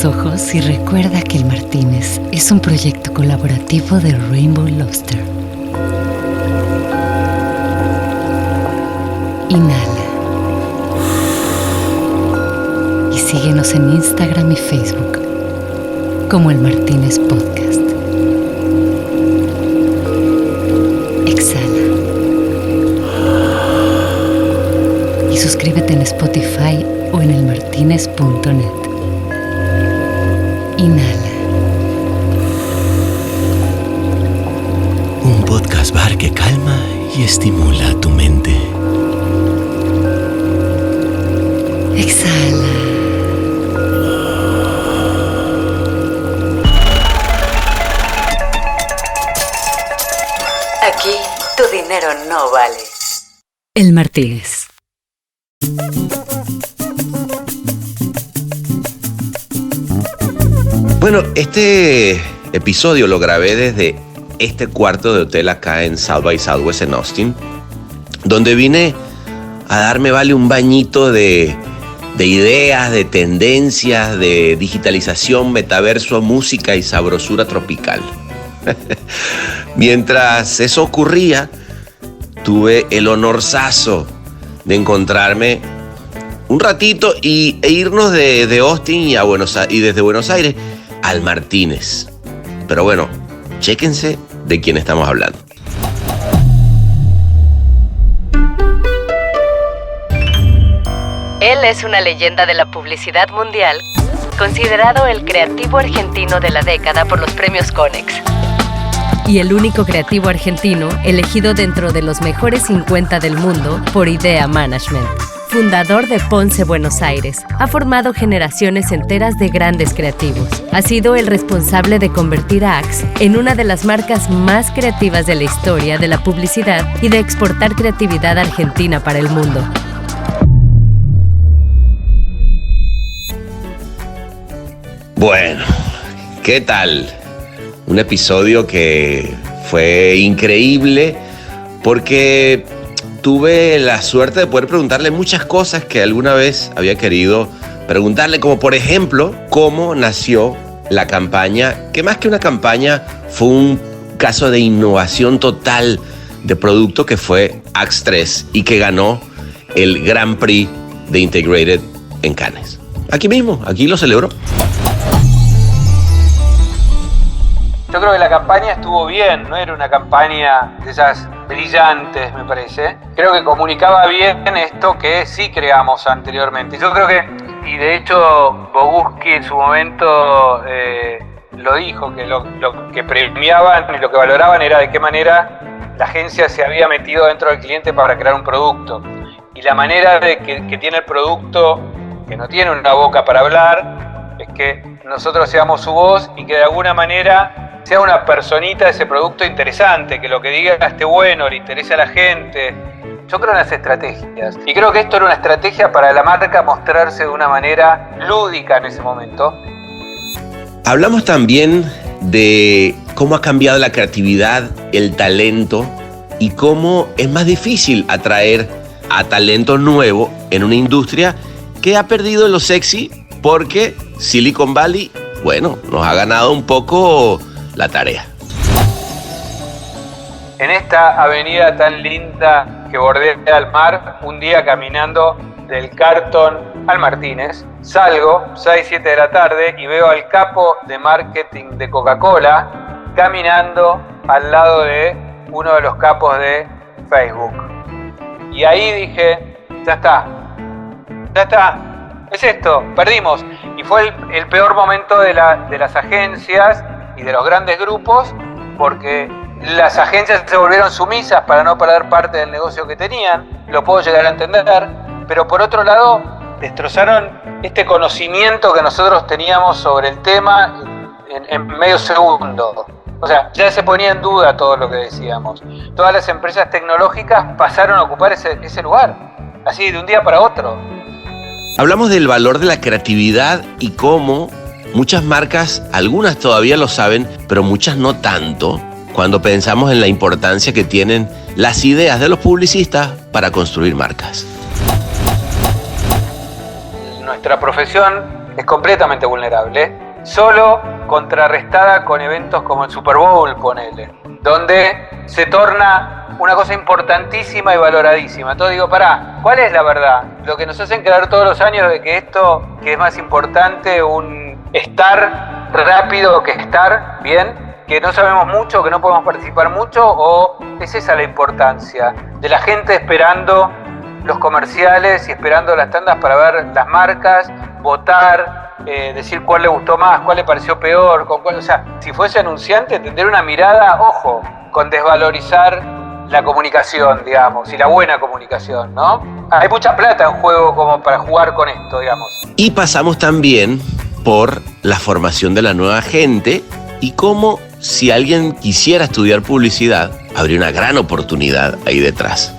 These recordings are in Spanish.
los ojos y recuerda que el Martínez es un proyecto colaborativo de Rainbow Lobster. Inhala. Y síguenos en Instagram y Facebook como El Martínez Podcast. Exhala. Y suscríbete en Spotify o en elmartinez.net. Inhala. Un podcast bar que calma y estimula tu mente. Exhala. Aquí tu dinero no vale. El Martínez. Bueno, este episodio lo grabé desde este cuarto de hotel acá en South by Southwest en Austin, donde vine a darme un bañito de ideas, de tendencias, de digitalización, metaverso, música y sabrosura tropical. Mientras eso ocurría, tuve el honorazo de encontrarme un ratito e irnos de Austin y desde Buenos Aires al Martínez. Pero bueno, chéquense de quién estamos hablando. Él es una leyenda de la publicidad mundial, considerado el creativo argentino de la década por los premios Conex. Y el único creativo argentino elegido dentro de los mejores 50 del mundo por Idea Management. Fundador de Ponce, Buenos Aires, ha formado generaciones enteras de grandes creativos. Ha sido el responsable de convertir a Axe en una de las marcas más creativas de la historia de la publicidad y de exportar creatividad argentina para el mundo. Bueno, ¿qué tal? Un episodio que fue increíble porque tuve la suerte de poder preguntarle muchas cosas que alguna vez había querido preguntarle, como por ejemplo, cómo nació la campaña, que más que una campaña fue un caso de innovación total de producto que fue Axe 3 y que ganó el Grand Prix de Integrated en Cannes. Aquí mismo, aquí lo celebró. Yo creo que la campaña estuvo bien, no era una campaña de esas brillantes, me parece. Creo que comunicaba bien esto que sí creamos anteriormente. Yo creo que, y de hecho Boguski en su momento lo dijo, que lo que premiaban y lo que valoraban era de qué manera la agencia se había metido dentro del cliente para crear un producto. Y la manera de que tiene el producto, que no tiene una boca para hablar, es que nosotros seamos su voz y que de alguna manera sea una personita de ese producto interesante, que lo que diga esté bueno, le interese a la gente. Yo creo en las estrategias. Y creo que esto era una estrategia para la marca mostrarse de una manera lúdica en ese momento. Hablamos también de cómo ha cambiado la creatividad, el talento y cómo es más difícil atraer a talento nuevo en una industria que ha perdido lo sexy porque Silicon Valley, bueno, nos ha ganado un poco la tarea. En esta avenida tan linda que bordea el mar, un día caminando del Carton al Martínez, salgo 6-7 de la tarde y veo al capo de marketing de Coca-Cola caminando al lado de uno de los capos de Facebook. Y ahí dije, ya está, es esto, perdimos. Y fue el peor momento de las agencias y de los grandes grupos, porque las agencias se volvieron sumisas para no perder parte del negocio que tenían, lo puedo llegar a entender, pero por otro lado destrozaron este conocimiento que nosotros teníamos sobre el tema en medio segundo. O sea, ya se ponía en duda todo lo que decíamos. Todas las empresas tecnológicas pasaron a ocupar ese lugar, así de un día para otro. Hablamos del valor de la creatividad y cómo muchas marcas, algunas todavía lo saben, pero muchas no tanto, cuando pensamos en la importancia que tienen las ideas de los publicistas para construir marcas. Nuestra profesión es completamente vulnerable, solo contrarrestada con eventos como el Super Bowl, ponele, donde se torna una cosa importantísima y valoradísima. Entonces digo, pará, ¿cuál es la verdad? Lo que nos hacen creer todos los años de que esto, que es más importante un estar rápido que estar bien, que no sabemos mucho, que no podemos participar mucho, o es esa la importancia de la gente esperando los comerciales y esperando las tandas para ver las marcas, votar, decir cuál le gustó más, cuál le pareció peor, con cuál, o sea, si fuese anunciante, tendría una mirada, ojo, con desvalorizar la comunicación, digamos, y la buena comunicación, ¿no? Hay mucha plata en juego como para jugar con esto, digamos. Y pasamos también por la formación de la nueva gente y cómo, si alguien quisiera estudiar publicidad, habría una gran oportunidad ahí detrás.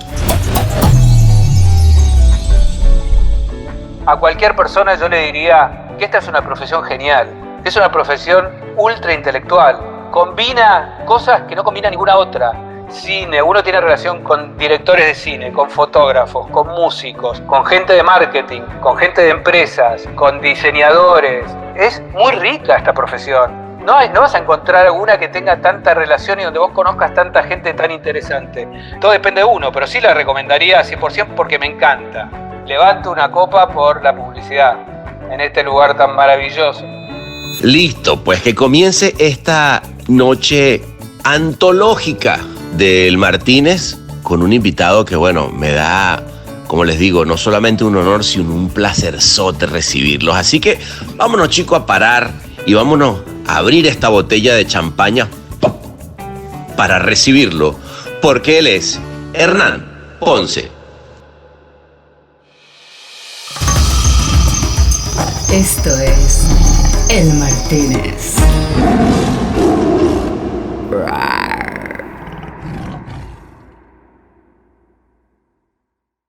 A cualquier persona yo le diría que esta es una profesión genial, es una profesión ultra intelectual, combina cosas que no combina ninguna otra. Cine, uno tiene relación con directores de cine, con fotógrafos, con músicos, con gente de marketing, con gente de empresas, con diseñadores. Es muy rica esta profesión. No vas a encontrar alguna que tenga tanta relación y donde vos conozcas tanta gente tan interesante. Todo depende de uno, pero sí la recomendaría 100% porque me encanta. Levanto una copa por la publicidad en este lugar tan maravilloso. Listo, pues que comience esta noche antológica del Martínez con un invitado que, bueno, me da, como les digo, no solamente un honor, sino un placerzote recibirlos. Así que vámonos, chicos, a parar y vámonos a abrir esta botella de champaña para recibirlo, porque él es Hernán Ponce. Esto es El Martínez.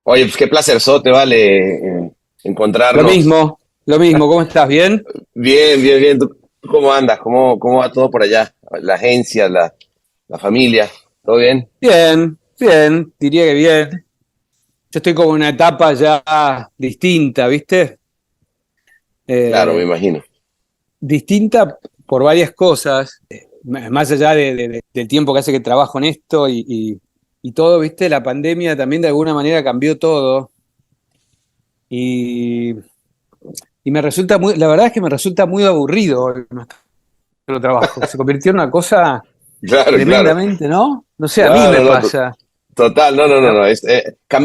Oye, pues qué placerzote, vale, encontrarnos. Lo mismo, ¿cómo estás? ¿Bien? Bien. ¿Tú cómo andas? ¿Cómo va todo por allá? La agencia, la familia, ¿todo bien? Bien, diría que bien. Yo estoy como en una etapa ya distinta, ¿viste? Claro, me imagino. Distinta por varias cosas, más allá del tiempo que hace que trabajo en esto y todo, ¿viste? La pandemia también de alguna manera cambió todo y me resulta la verdad es que me resulta muy aburrido nuestro trabajo. Se convirtió en una cosa tremendamente, claro. ¿No? No sé, a mí me pasa. Total, no.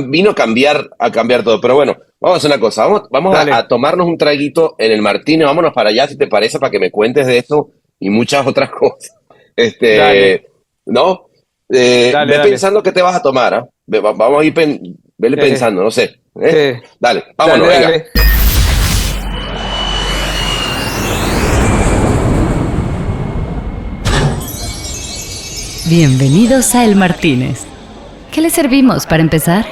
Vino a cambiar todo. Pero bueno, vamos a hacer una cosa. Vamos a tomarnos un traguito en el Martínez. Vámonos para allá, si te parece, para que me cuentes de esto y muchas otras cosas. ¿No? Ve pensando qué te vas a tomar, ¿ah? Vamos a ir pensando, no sé. Dale, vámonos, venga. Dale. Bienvenidos a El Martínez. ¿Qué le servimos para empezar?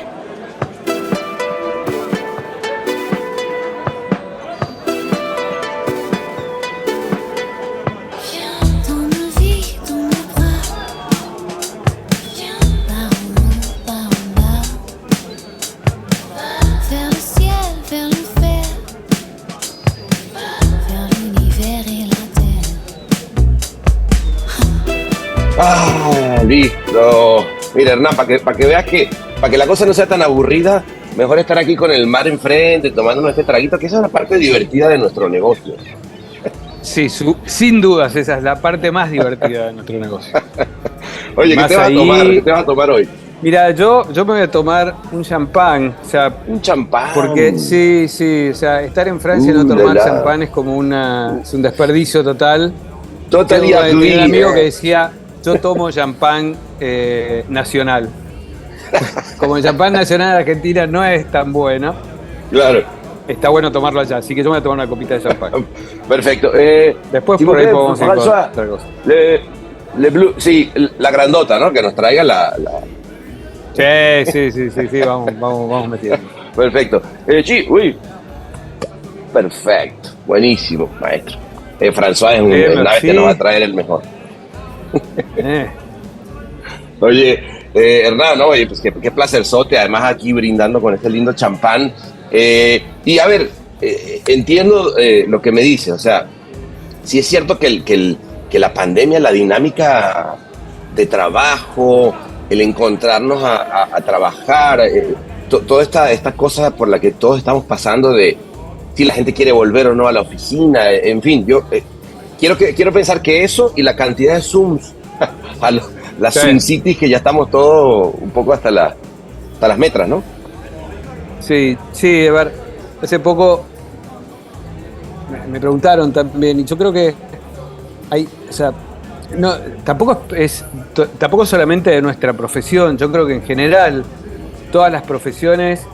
Listo. Mira, Hernán, para que veas para que la cosa no sea tan aburrida, mejor estar aquí con el mar enfrente, tomándonos este traguito, que esa es la parte divertida de nuestro negocio. Sí, sin dudas, esa es la parte más divertida de nuestro negocio. Oye, ¿qué te vas a tomar? ¿Qué te vas a tomar hoy? Mira, yo me voy a tomar un champán, o sea, un champán. Porque sí, o sea, estar en Francia y no tomar champán es como es un desperdicio total. Tengo un amigo que decía, yo tomo champán nacional. Como el champán nacional de Argentina no es tan bueno. Claro. Está bueno tomarlo allá, así que yo me voy a tomar una copita de champán. Perfecto. Después por ahí podemos encontrar otra cosa. Sí, la grandota, ¿no? Que nos traiga la... Sí, vamos metiendo. Perfecto. Perfecto. Buenísimo, maestro. François es una vez que nos va a traer el mejor. Oye, Hernán, pues qué placerzote, además aquí brindando con este lindo champán. Y a ver, entiendo lo que me dice, o sea, sí es cierto que la pandemia, la dinámica de trabajo, el encontrarnos a trabajar, toda esta cosa por la que todos estamos pasando de si la gente quiere volver o no a la oficina, en fin, yo quiero pensar que eso y la cantidad de Zooms, las Sí. Zoom Cities, que ya estamos todos un poco hasta las metras, ¿no? Sí, sí, a ver, hace poco me preguntaron también, y yo creo que hay, o sea, no, tampoco solamente de nuestra profesión, yo creo que en general todas las profesiones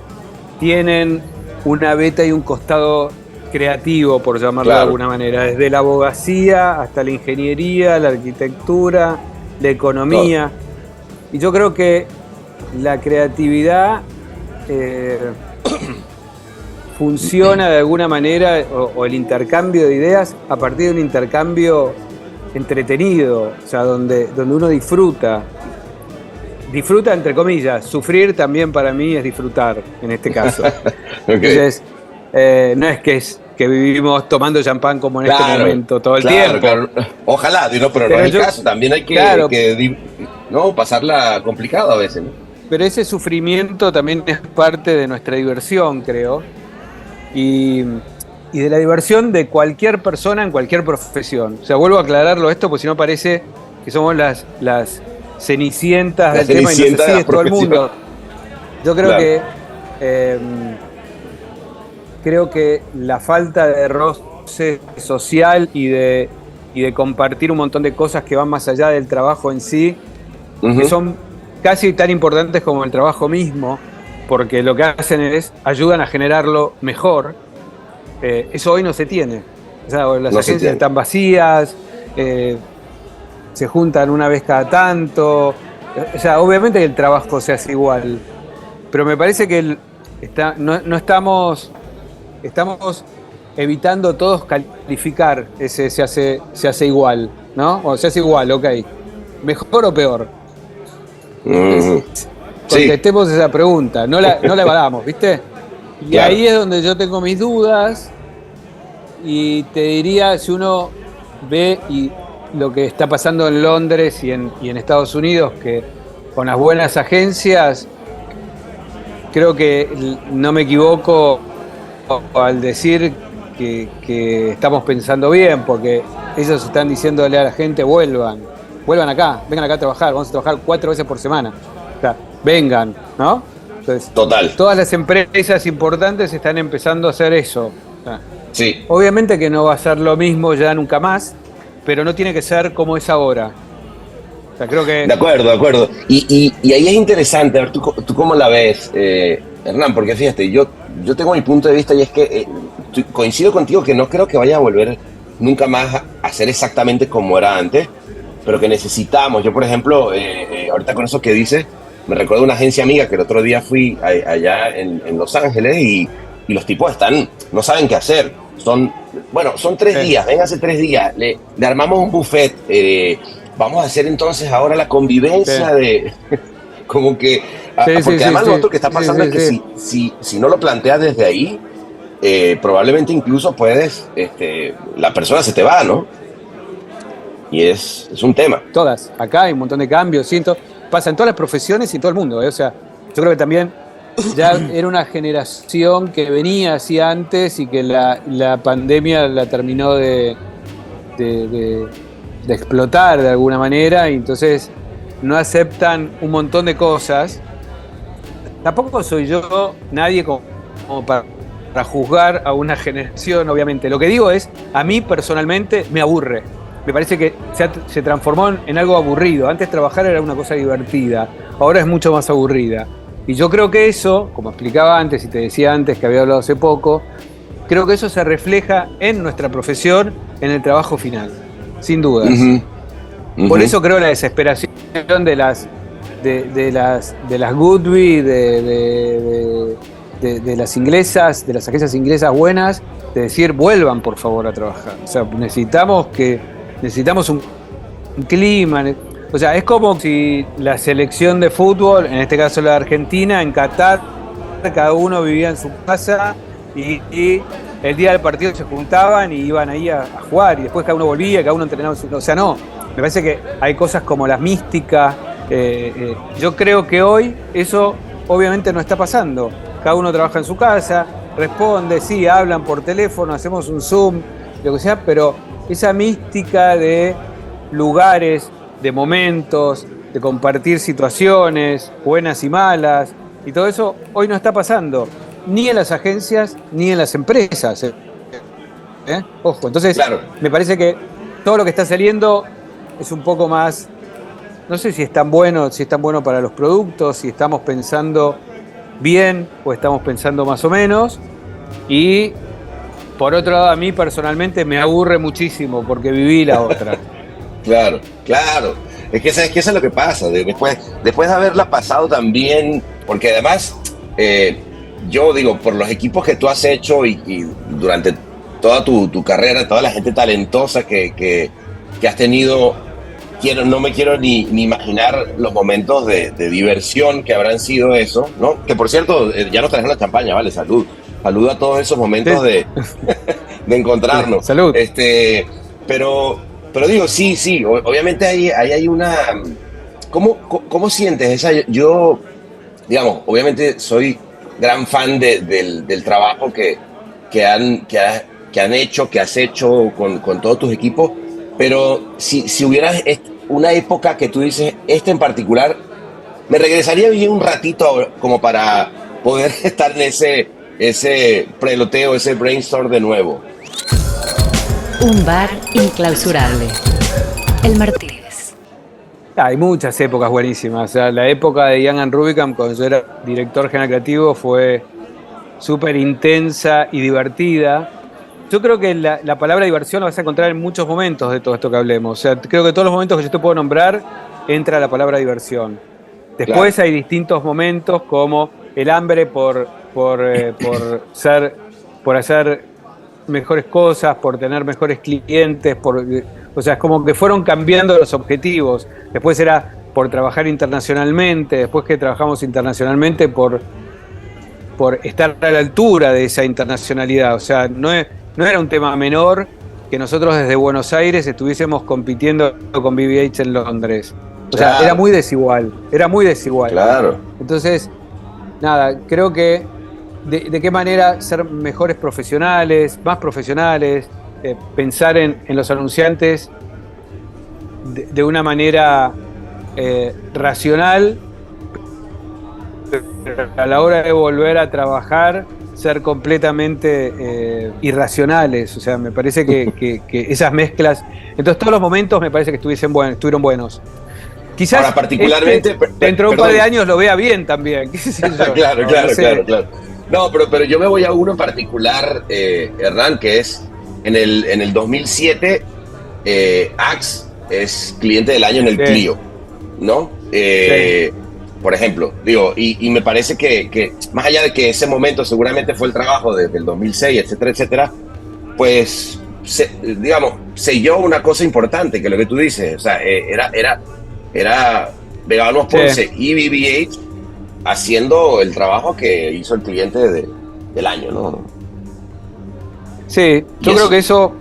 tienen una beta y un costado creativo, por llamarlo de Claro. alguna manera, desde la abogacía hasta la ingeniería, la arquitectura, la economía. Y yo creo que la creatividad funciona de alguna manera, o el intercambio de ideas, a partir de un intercambio entretenido, o sea, donde uno disfruta entre comillas. Sufrir también para mí es disfrutar, en este caso. Entonces, no es que vivimos tomando champán como en este momento todo el tiempo. Claro. Ojalá, ¿no? Pero no es el caso. También hay Claro. no, pasarla complicado a veces, ¿no? Pero ese sufrimiento también es parte de nuestra diversión, creo. Y de la diversión de cualquier persona en cualquier profesión. O sea, vuelvo a aclararlo esto, porque si no parece que somos las cenicientas del tema y no sé si es todo el mundo. Yo creo Claro. creo que la falta de roce social y de compartir un montón de cosas que van más allá del trabajo en sí, que son casi tan importantes como el trabajo mismo, porque lo que hacen es ayudan a generarlo mejor. Eso hoy no se tiene. O sea, las No se agencias tiene. están vacías, se juntan una vez cada tanto. O sea, obviamente que el trabajo se hace igual, pero me parece que no estamos evitando todos calificar ese se hace igual, ¿no? O se hace igual, ok. ¿Mejor o peor? Contestemos esa pregunta, no la evadamos, ¿viste? Y Claro. ahí es donde yo tengo mis dudas, y te diría, si uno ve lo que está pasando en Londres y en Estados Unidos, que con las buenas agencias, creo que no me equivoco al decir que estamos pensando bien, porque ellos están diciéndole a la gente: vuelvan acá, vengan acá a trabajar, vamos a trabajar 4 veces por semana. O sea, vengan, ¿no? Entonces, Total. todas las empresas importantes están empezando a hacer eso. O sea, Sí. obviamente que no va a ser lo mismo ya nunca más, pero no tiene que ser como es ahora. O sea, creo que... De acuerdo. Y ahí es interesante, a ver, ¿tú cómo la ves, Hernán? Porque fíjate, yo tengo mi punto de vista, y es que coincido contigo que no creo que vaya a volver nunca más a ser exactamente como era antes, pero que necesitamos. Yo, por ejemplo, ahorita con eso que dices, me recuerdo una agencia amiga que el otro día fui allá en Los Ángeles, y los tipos no saben qué hacer. Son 3 días, vénganse 3 días, le armamos un buffet, vamos a hacer entonces ahora la convivencia de... como que... porque además lo otro que está pasando es que si no lo planteas desde ahí, probablemente incluso puedes... la persona se te va, ¿no? Y es un tema. Todas, acá hay un montón de cambios, pasa en todas las profesiones y en todo el mundo, ¿eh? O sea, yo creo que también ya era una generación que venía así antes, y que la pandemia la terminó de explotar de alguna manera, y entonces no aceptan un montón de cosas. Tampoco soy yo nadie como para juzgar a una generación, obviamente. Lo que digo es, a mí personalmente me aburre. Me parece que se transformó en algo aburrido. Antes trabajar era una cosa divertida, ahora es mucho más aburrida. Y yo creo que eso, como explicaba antes y te decía antes que había hablado hace poco, creo que eso se refleja en nuestra profesión, en el trabajo final, sin dudas. Por eso creo la desesperación de las Goodby, de las inglesas, de las agencias inglesas buenas, de decir: vuelvan por favor a trabajar. O sea, necesitamos un clima. O sea, es como si la selección de fútbol, en este caso la de Argentina, en Qatar, cada uno vivía en su casa y el día del partido se juntaban y iban ahí a jugar, y después cada uno volvía, cada uno entrenaba. O sea, no, me parece que hay cosas como la mística. Yo creo que hoy eso obviamente no está pasando. Cada uno trabaja en su casa, responde, sí, hablan por teléfono, hacemos un Zoom, lo que sea, pero esa mística de lugares, de momentos, de compartir situaciones, buenas y malas, y todo eso hoy no está pasando, ni en las agencias, ni en las empresas. Ojo, entonces claro, me parece que todo lo que está saliendo es un poco más, no sé si es tan bueno para los productos, si estamos pensando bien o estamos pensando más o menos. Y por otro lado, a mí personalmente me aburre muchísimo porque viví la otra. Claro. Es que eso es lo que pasa. Después de haberla pasado también, porque además, yo digo, por los equipos que tú has hecho y durante toda tu carrera, toda la gente talentosa que has tenido, no me quiero ni imaginar los momentos de diversión que habrán sido eso, ¿no? Que por cierto, ya nos trajeron la champaña, ¿vale? Salud a todos esos momentos sí. de encontrarnos. Salud. Pero digo, sí, obviamente ahí hay una... ¿Cómo sientes esa? Yo, digamos, obviamente soy gran fan del trabajo que has hecho con todos tus equipos, pero si hubiera una época que tú dices, esta en particular, me regresaría bien un ratito como para poder estar en ese preloteo, ese brainstorm de nuevo. Un bar inclausurable. El Martínez. Hay muchas épocas buenísimas. O sea, la época de Young and Rubicam, cuando yo era director general creativo, fue súper intensa y divertida. Yo creo que la palabra diversión la vas a encontrar en muchos momentos de todo esto que hablemos. O sea, creo que todos los momentos que yo te puedo nombrar entra la palabra diversión. Después hay distintos momentos como el hambre por hacer mejores cosas, por tener mejores clientes, o sea, es como que fueron cambiando los objetivos. Después era por trabajar internacionalmente, después que trabajamos internacionalmente por estar a la altura de esa internacionalidad. O sea, no era un tema menor que nosotros desde Buenos Aires estuviésemos compitiendo con BBH en Londres. O sea, claro. Era muy desigual. Claro. Entonces, nada, creo que de qué manera ser mejores profesionales, más profesionales, pensar en los anunciantes de una manera racional, pero a la hora de volver a trabajar, ser completamente irracionales. O sea, me parece que esas mezclas, entonces todos los momentos me parece que estuvieron buenos. Quizás ahora, particularmente, dentro de un par de años lo vea bien también. ¿Qué sé yo? Claro. No, pero yo me voy a uno en particular, Hernán, que es en el 2007, Axe es cliente del año en el Clio, ¿no? Sí. Por ejemplo, digo, y me parece que más allá de que ese momento seguramente fue el trabajo desde el 2006, etcétera, pues, selló una cosa importante, que lo que tú dices, o sea, era Vega Ponce y BBH haciendo el trabajo que hizo el cliente del año, ¿no? Sí, yo creo que eso,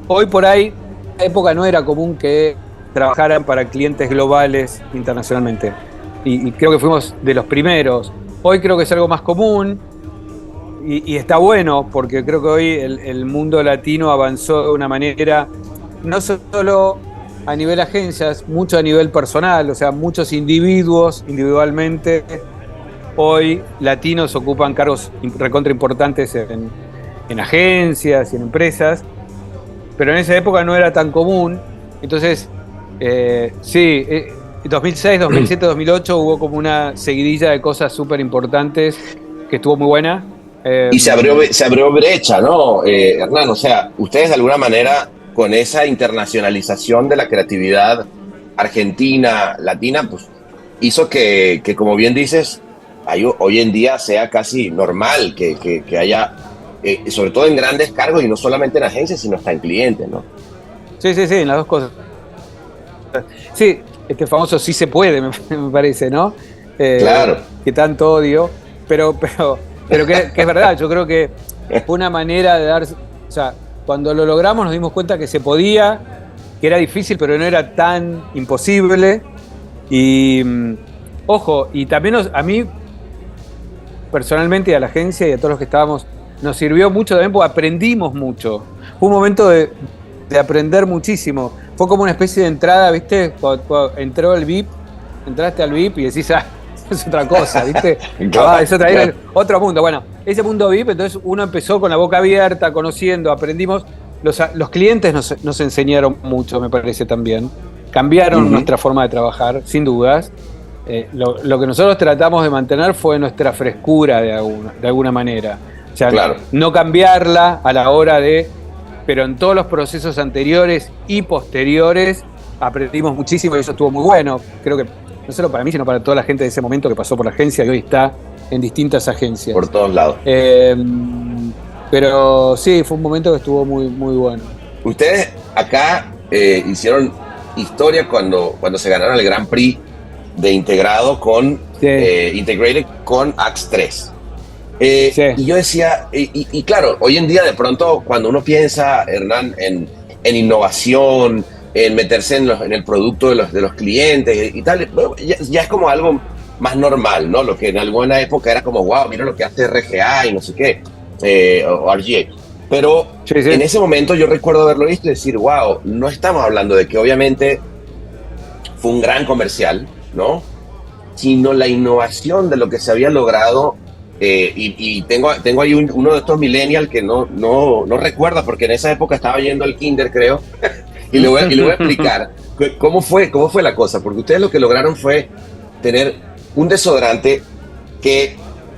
hoy por ahí, en la época no era común que trabajaran para clientes globales internacionalmente. Y creo que fuimos de los primeros. Hoy creo que es algo más común y está bueno, porque creo que hoy el mundo latino avanzó de una manera, no solo a nivel agencias, mucho a nivel personal. O sea, muchos individuos individualmente hoy latinos ocupan cargos recontra importantes en agencias y en empresas, pero en esa época no era tan común. Entonces, 2006, 2007, 2008 hubo como una seguidilla de cosas súper importantes que estuvo muy buena. Y se abrió brecha, ¿no, Hernán? O sea, ustedes de alguna manera, con esa internacionalización de la creatividad argentina, latina, pues hizo que como bien dices, hoy en día sea casi normal que haya, sobre todo en grandes cargos y no solamente en agencias, sino hasta en clientes, ¿no? Sí, en las dos cosas. Sí, este famoso sí se puede, me parece, ¿no? Claro. Que tanto odio, pero que es verdad. Yo creo que fue una manera de dar, o sea, cuando lo logramos nos dimos cuenta que se podía, que era difícil, pero no era tan imposible. Y ojo, y también a mí personalmente y a la agencia y a todos los que estábamos, nos sirvió mucho también porque aprendimos mucho. Fue un momento de aprender muchísimo. Fue como una especie de entrada, ¿viste? Cuando entró el VIP, entraste al VIP y decís, es otra cosa, ¿viste? Es otro mundo. Bueno, ese mundo VIP, entonces uno empezó con la boca abierta, conociendo, aprendimos. Los clientes nos enseñaron mucho, me parece también. Cambiaron nuestra forma de trabajar, sin dudas. Lo que nosotros tratamos de mantener fue nuestra frescura de alguna manera. O sea, no cambiarla a la hora de... Pero en todos los procesos anteriores y posteriores aprendimos muchísimo y eso estuvo muy bueno. Creo que no solo para mí, sino para toda la gente de ese momento que pasó por la agencia y hoy está en distintas agencias. Por todos lados. Pero sí, fue un momento que estuvo muy, muy bueno. Ustedes acá hicieron historia cuando se ganaron el Grand Prix de integrado con Integrated con Axe 3. Y yo decía, y claro, hoy en día de pronto cuando uno piensa, Hernán, en innovación, en meterse en el producto de los clientes y tal, ya es como algo más normal, ¿no? Lo que en alguna época era como, wow, mira lo que hace RGA y no sé qué, o RGA. Pero en ese momento yo recuerdo haberlo visto y decir, wow, no estamos hablando de que obviamente fue un gran comercial, ¿no? Sino la innovación de lo que se había logrado. Y tengo ahí uno de estos millennials que no recuerda, porque en esa época estaba yendo al kinder, creo, y le voy a explicar cómo fue la cosa, porque ustedes lo que lograron fue tener un desodorante que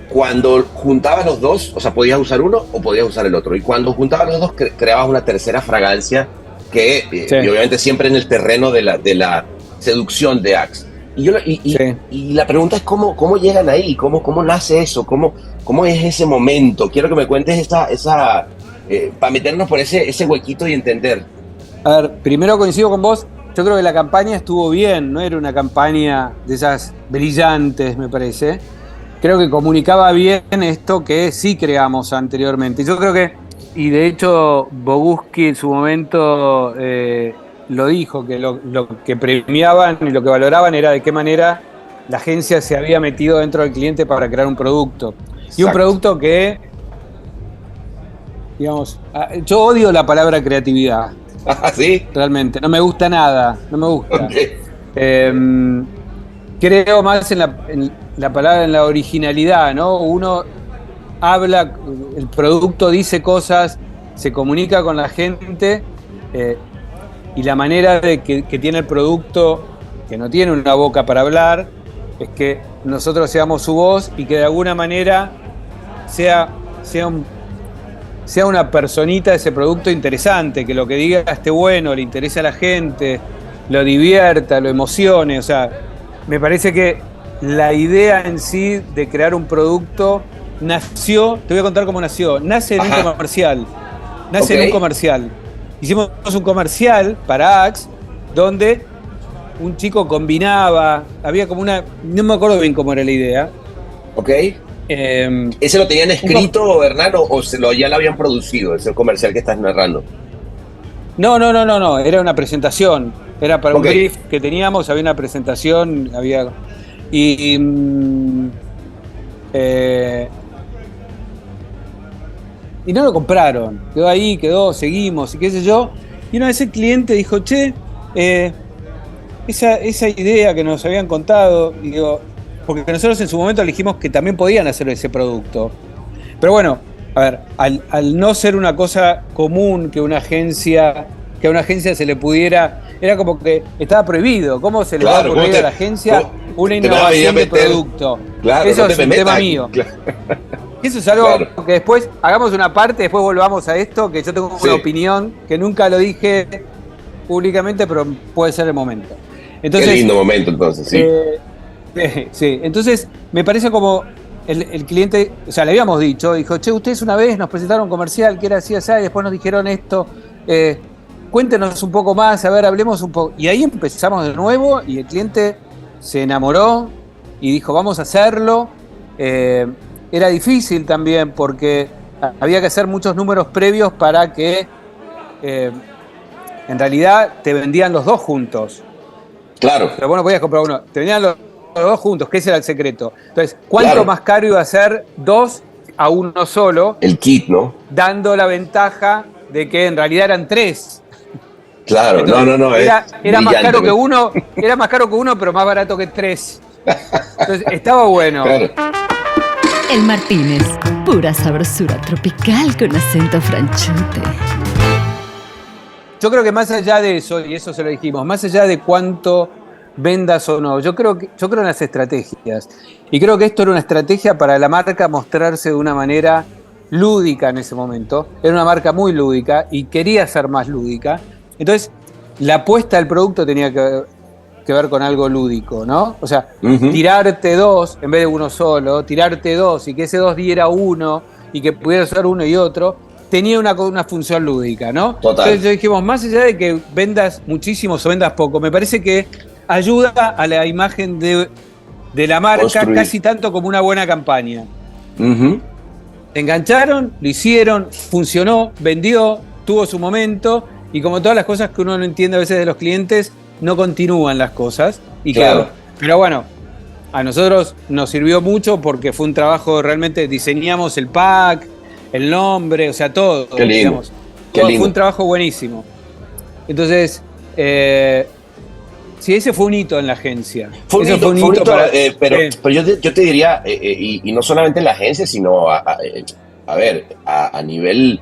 cuando juntabas los dos, o sea, podías usar uno o podías usar el otro, y cuando juntabas los dos creabas una tercera fragancia que, y obviamente siempre en el terreno de la seducción de Axe. Y la pregunta es cómo llegan ahí, cómo nace eso, cómo es ese momento. Quiero que me cuentes esa para meternos por ese huequito y entender. A ver, primero coincido con vos. Yo creo que la campaña estuvo bien, no era una campaña de esas brillantes, me parece. Creo que comunicaba bien esto que sí creamos anteriormente. Yo creo que, y de hecho Boguski en su momento lo dijo, que lo que premiaban y lo que valoraban era de qué manera la agencia se había metido dentro del cliente para crear un producto. Exacto. Y un producto que, digamos, yo odio la palabra creatividad. ¿Sí? Realmente, no me gusta nada, no me gusta. Okay. Creo más en la palabra, en la originalidad, ¿no? Uno habla, el producto dice cosas, se comunica con la gente, y la manera de que tiene el producto, que no tiene una boca para hablar, es que nosotros seamos su voz y que de alguna manera sea una personita de ese producto interesante, que lo que diga esté bueno, le interese a la gente, lo divierta, lo emocione. O sea, me parece que la idea en sí de crear un producto nació, te voy a contar cómo nació, nace en un comercial. En un comercial. Hicimos un comercial para Axe donde un chico combinaba, había como una, no me acuerdo bien cómo era la idea. Ok. ¿Ese lo tenían escrito, Hernán, o ya lo habían producido, ese comercial que estás narrando? No, era una presentación, era para un brief que teníamos, había una presentación, y no lo compraron, quedó ahí, seguimos y qué sé yo, y una vez el cliente dijo, che, esa idea que nos habían contado, y digo, porque nosotros en su momento dijimos que también podían hacer ese producto, pero bueno, a ver, al no ser una cosa común que a una agencia se le pudiera, era como que estaba prohibido. ¿Cómo se le va a ocurrir a la agencia una innovación de producto? Claro, eso es un tema mío. Claro. Eso es algo que después hagamos una parte, después volvamos a esto, que yo tengo una opinión que nunca lo dije públicamente, pero puede ser el momento. Entonces, qué lindo momento, entonces, sí. Sí, entonces me parece como el cliente, o sea, le habíamos dicho, dijo, che, ustedes una vez nos presentaron un comercial que era así, y después nos dijeron esto, cuéntenos un poco más, a ver, hablemos un poco. Y ahí empezamos de nuevo y el cliente se enamoró y dijo, vamos a hacerlo. Era difícil también porque había que hacer muchos números previos para que en realidad te vendían los dos juntos. Claro. Pero vos no podías comprar uno, te vendían los dos juntos, que ese era el secreto. Entonces, ¿cuánto más caro iba a ser 2 a 1 solo? El kit, ¿no? Dando la ventaja de que en realidad eran 3. Claro, entonces, no. Era más caro que uno, pero más barato que 3. Entonces, estaba bueno. Claro. El Martínez, pura sabrosura tropical con acento franchute. Yo creo que más allá de eso, y eso se lo dijimos, más allá de cuánto vendas o no, yo creo en las estrategias. Y creo que esto era una estrategia para la marca mostrarse de una manera lúdica en ese momento. Era una marca muy lúdica y quería ser más lúdica. Entonces, la apuesta del producto tenía que ver con algo lúdico, ¿no? O sea, tirarte 2 en vez de uno solo, tirarte 2 y que ese 2 diera 1 y que pudiera ser uno y otro, tenía una función lúdica, ¿no? Total. Entonces dijimos, más allá de que vendas muchísimo o vendas poco, me parece que ayuda a la imagen de la marca construir casi tanto como una buena campaña. Engancharon, lo hicieron, funcionó, vendió, tuvo su momento, y como todas las cosas que uno no entiende a veces de los clientes, no continúan las cosas. Y claro. Pero bueno, a nosotros nos sirvió mucho porque fue un trabajo, realmente diseñamos el pack, el nombre, o sea, todo. Qué lindo. Digamos. Qué lindo. Fue un trabajo buenísimo. Entonces, sí, ese fue un hito en la agencia. Fue un hito pero yo te diría, y no solamente en la agencia, sino a nivel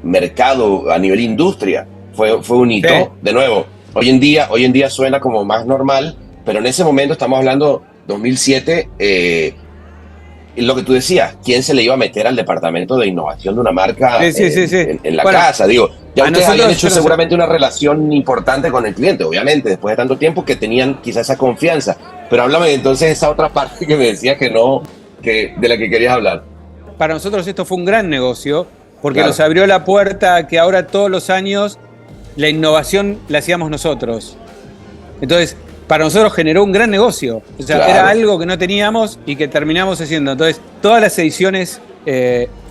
mercado, a nivel industria, fue un hito. Sí. De nuevo, hoy en día suena como más normal, pero en ese momento estamos hablando 2007, lo que tú decías, ¿quién se le iba a meter al departamento de innovación de una marca en la casa? Digo, ya ustedes habían hecho seguramente una relación importante con el cliente, obviamente, después de tanto tiempo que tenían quizás esa confianza. Pero háblame entonces de esa otra parte que me decías de la que querías hablar. Para nosotros esto fue un gran negocio, porque nos abrió la puerta a que ahora todos los años la innovación la hacíamos nosotros. Entonces, para nosotros generó un gran negocio. O sea, era algo que no teníamos y que terminamos haciendo. Entonces, todas las ediciones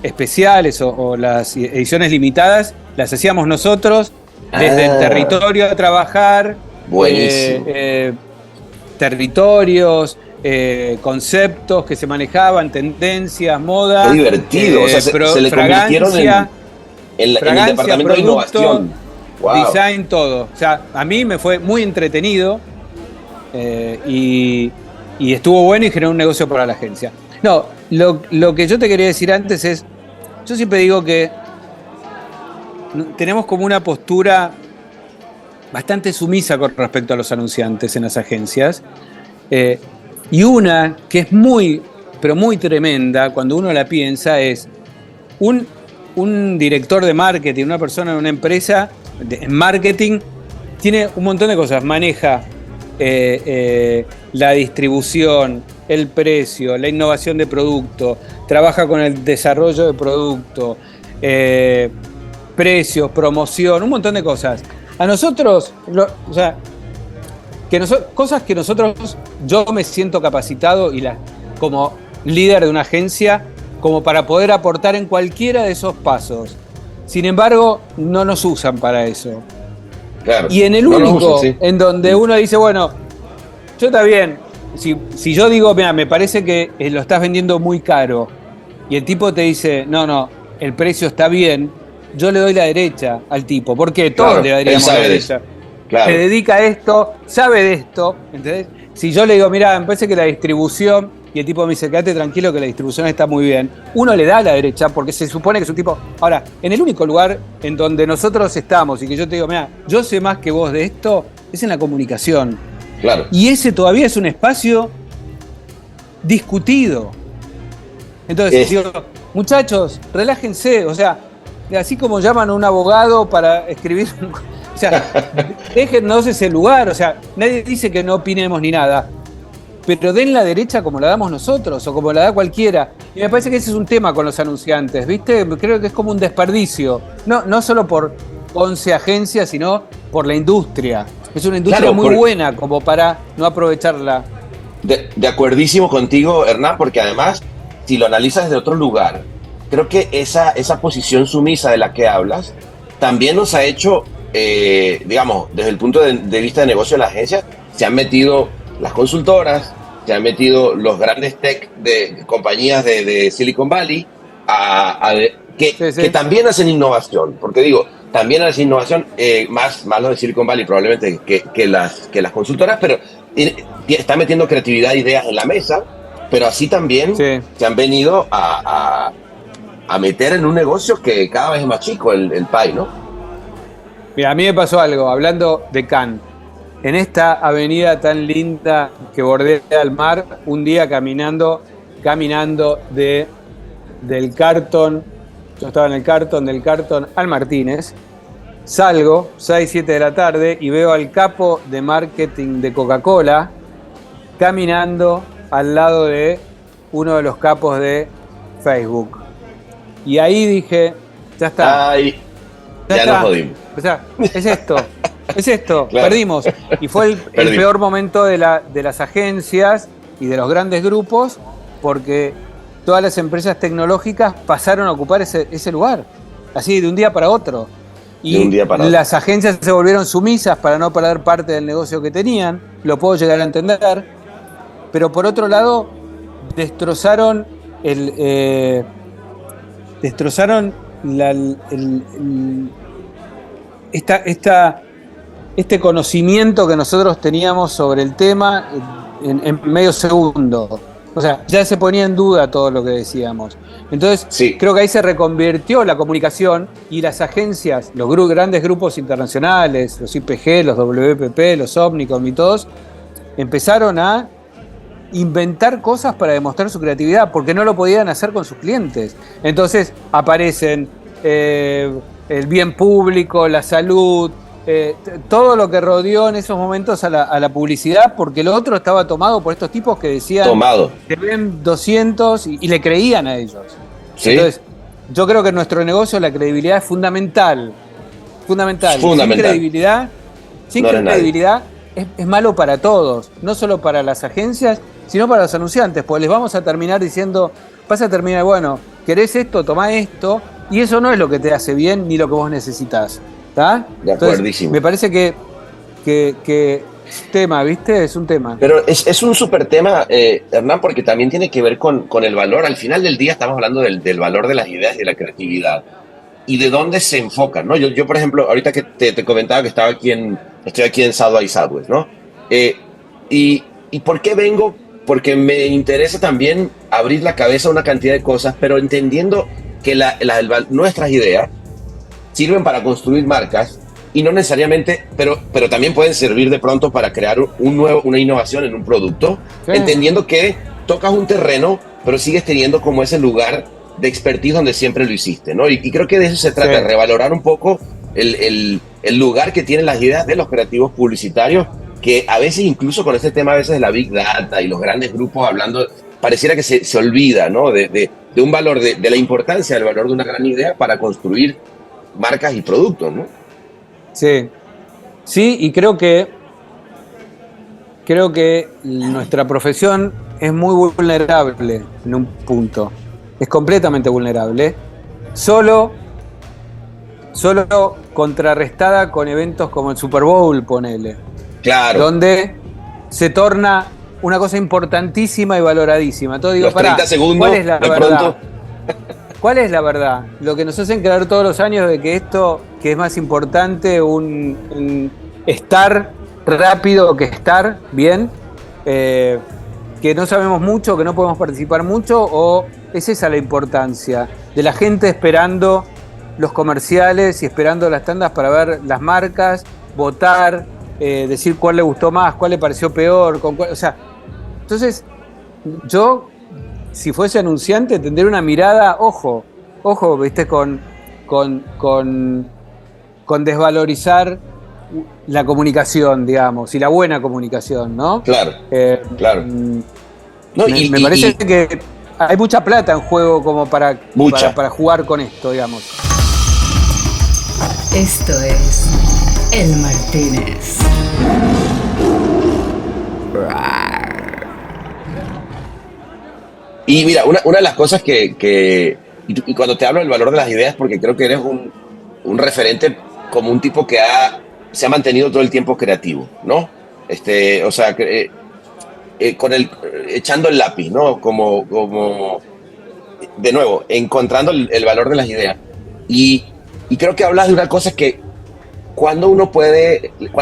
especiales o las ediciones limitadas las hacíamos nosotros desde el territorio a trabajar. Buenísimo. Territorios, conceptos que se manejaban, tendencias, moda. Qué divertido. O sea, se le convirtieron en el departamento de innovación. Wow. Design, todo. O sea, a mí me fue muy entretenido y estuvo bueno y generó un negocio para la agencia. No, lo que yo te quería decir antes es, yo siempre digo que tenemos como una postura bastante sumisa con respecto a los anunciantes en las agencias, y una que es muy, pero muy tremenda cuando uno la piensa es un director de marketing, una persona en una empresa en marketing, tiene un montón de cosas, maneja la distribución, el precio, la innovación de producto, trabaja con el desarrollo de producto, precios, promoción, un montón de cosas. A nosotros, cosas que nosotros, yo me siento capacitado como líder de una agencia, como para poder aportar en cualquiera de esos pasos. Sin embargo, no nos usan para eso. Claro, y en el único en donde uno dice, bueno, yo está bien, si yo digo, mira, me parece que lo estás vendiendo muy caro, y el tipo te dice, no, el precio está bien, yo le doy la derecha al tipo, porque todos le daríamos la derecha. Se dedica a esto, sabe de esto, ¿entendés? Si yo le digo, mira, me parece que la distribución, y el tipo me dice, quédate tranquilo que la distribución está muy bien, uno le da la derecha porque se supone que es un tipo. Ahora, en el único lugar en donde nosotros estamos y que yo te digo, mira, yo sé más que vos de esto, es en la comunicación. Claro. Y ese todavía es un espacio discutido. Entonces, digo, muchachos, relájense, o sea, así como llaman a un abogado para escribir, o sea, déjennos ese lugar, o sea, nadie dice que no opinemos ni nada, pero den la derecha como la damos nosotros o como la da cualquiera. Y me parece que ese es un tema con los anunciantes, ¿viste? Creo que es como un desperdicio, no solo por 11 agencias, sino por la industria. Es una industria muy buena como para no aprovecharla. De acuerdísimo contigo, Hernán, porque además, si lo analizas desde otro lugar, creo que esa posición sumisa de la que hablas también nos ha hecho, digamos, desde el punto de vista de negocio de la agencia, se han metido las consultoras, se han metido los grandes tech de compañías de Silicon Valley que también hacen innovación, porque digo, también hacen innovación, más los de Silicon Valley probablemente que las consultoras, pero están metiendo creatividad e ideas en la mesa, pero así también se han venido a meter en un negocio que cada vez es más chico, el pie, ¿no? Mira, a mí me pasó algo, hablando de Cannes. En esta avenida tan linda que bordea el mar, un día caminando del Carton, yo estaba en el Carton, del Carton al Martínez, salgo, 6, 7 de la tarde, y veo al capo de marketing de Coca-Cola caminando al lado de uno de los capos de Facebook. Y ahí dije, ya está. Ay, ya nos jodimos. O sea, es esto, Claro. Perdimos. Y fue el peor momento de las agencias y de los grandes grupos, porque todas las empresas tecnológicas pasaron a ocupar ese lugar, así de un día para otro. Y las agencias se volvieron sumisas para no perder parte del negocio que tenían, lo puedo llegar a entender, pero por otro lado, destrozaron este conocimiento que nosotros teníamos sobre el tema en medio segundo. O sea, ya se ponía en duda todo lo que decíamos. Entonces, creo que ahí se reconvirtió la comunicación y las agencias, los grandes grupos internacionales, los IPG, los WPP, los Omnicom y todos, empezaron a inventar cosas para demostrar su creatividad, porque no lo podían hacer con sus clientes. Entonces aparecen el bien público, la salud, todo lo que rodeó en esos momentos a la publicidad, porque lo otro estaba tomado por estos tipos que decían te ven 200 y le creían a ellos. ¿Sí? Entonces, yo creo que en nuestro negocio la credibilidad es fundamental. Sin credibilidad es malo para todos, no solo para las agencias, sino para los anunciantes, porque les vamos a terminar diciendo, bueno, querés esto, tomá esto, y eso no es lo que te hace bien ni lo que vos necesitas. ¿Está? De acuerdísimo. Me parece que es un tema, ¿viste? Es un tema. Pero es un súper tema, Hernán, porque también tiene que ver con el valor. Al final del día estamos hablando del valor de las ideas y de la creatividad. Y de dónde se enfocan, ¿no? Yo por ejemplo, ahorita que te comentaba que estoy aquí en South by Southwest, ¿no? ¿Y por qué vengo? Porque me interesa también abrir la cabeza a una cantidad de cosas, pero entendiendo que nuestras ideas sirven para construir marcas y no necesariamente, pero también pueden servir de pronto para crear una innovación en un producto, entendiendo que tocas un terreno, pero sigues teniendo como ese lugar de expertise donde siempre lo hiciste, ¿no? Y creo que de eso se trata, de revalorar un poco el lugar que tienen las ideas de los creativos publicitarios, que a veces, incluso con este tema a veces de la Big Data y los grandes grupos hablando, pareciera que se olvida, ¿no? De un valor, de la importancia del valor de una gran idea para construir marcas y productos, ¿no? Sí, y creo que nuestra profesión es muy vulnerable en un punto. Es completamente vulnerable. Solo contrarrestada con eventos como el Super Bowl, ponele. Claro. Donde se torna una cosa importantísima y valoradísima. Entonces digo, los 30 segundos, ¿cuál es la verdad? Pronto. ¿Cuál es la verdad? Lo que nos hacen creer todos los años de que esto, que es más importante un estar rápido que estar bien, que no sabemos mucho, que no podemos participar mucho, o es esa la importancia de la gente esperando los comerciales y esperando las tandas para ver las marcas, votar, decir cuál le gustó más, cuál le pareció peor, o sea, entonces yo, si fuese anunciante, tendría una mirada, ojo, viste, con desvalorizar la comunicación, digamos, y la buena comunicación, ¿no? Claro, claro. No, me parece que hay mucha plata en juego como para jugar con esto, digamos. Esto es El Martínez. Y mira, una de las cosas que y cuando te hablo del valor de las ideas, porque creo que eres un referente como un tipo que se ha mantenido todo el tiempo creativo, ¿no? O sea, echando el lápiz, ¿no? Como de nuevo, encontrando el valor de las ideas. Y creo que hablas de una cosa que cuando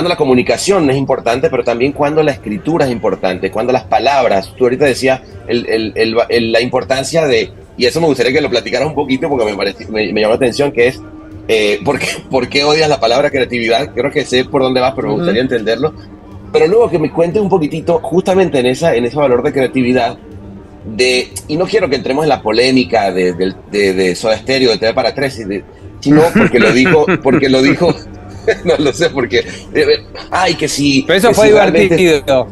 la comunicación es importante, pero también cuando la escritura es importante, cuando las palabras, tú ahorita decías la importancia y eso me gustaría que lo platicaras un poquito porque me llamó la atención, que es ¿por qué odias la palabra creatividad? Creo que sé por dónde vas, pero me gustaría entenderlo. Pero luego que me cuentes un poquitito justamente en ese valor de creatividad, y no quiero que entremos en la polémica de Soda Stereo, de TV para Tres, sino porque lo dijo, no lo sé, porque, que sí. Pero eso fue divertido.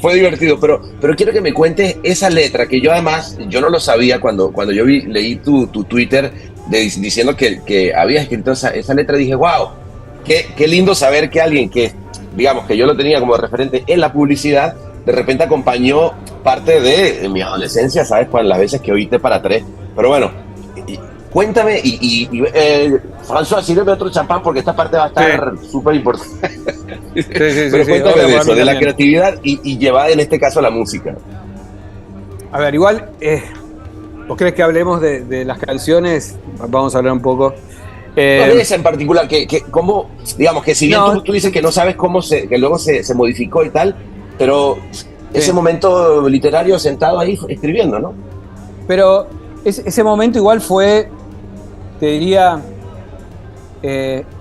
Fue divertido, pero quiero que me cuentes esa letra, que yo además, yo no lo sabía cuando yo leí tu Twitter diciendo que habías escrito esa letra, dije, wow, qué lindo saber que alguien que, digamos, que yo lo tenía como referente en la publicidad, de repente acompañó parte de mi adolescencia, ¿sabes? Las veces que oíste para Tres. Pero bueno, cuéntame, François, sírveme otro champán porque esta parte va a estar súper importante. Sí, Pero cuéntame de eso, de la creatividad y llevada en este caso a la música. A ver, igual, ¿vos crees que hablemos de las canciones? Vamos a hablar un poco. No de esa en particular, cómo, digamos, que si bien tú dices que no sabes que luego se modificó y tal, pero ese momento literario sentado ahí escribiendo, ¿no? Pero ese momento igual fue, te diría,